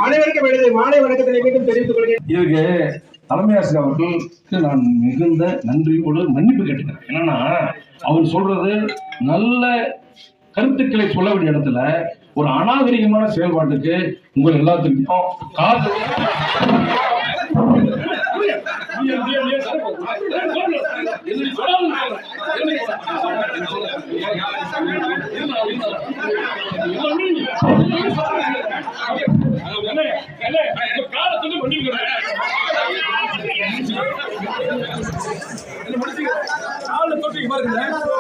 அனைவருக்கும் மாலை வணக்கத்தை மீண்டும் தெரிவித்துக் கொள்கிறேன். இதுக்கு தலைமை ஆசிரியர் அவர்களுக்கு நான் மிகுந்த நன்றியோடு மன்னிப்பு கேட்டுக்கிறேன். என்னன்னா அவர் சொல்றது நல்ல கருத்துக்களை சொல்ல வேண்டிய இடத்துல ஒரு அநாகரிகமான செயல்பாட்டுக்கு உங்கள் எல்லாத்துக்கும் காது காலத்துக்கு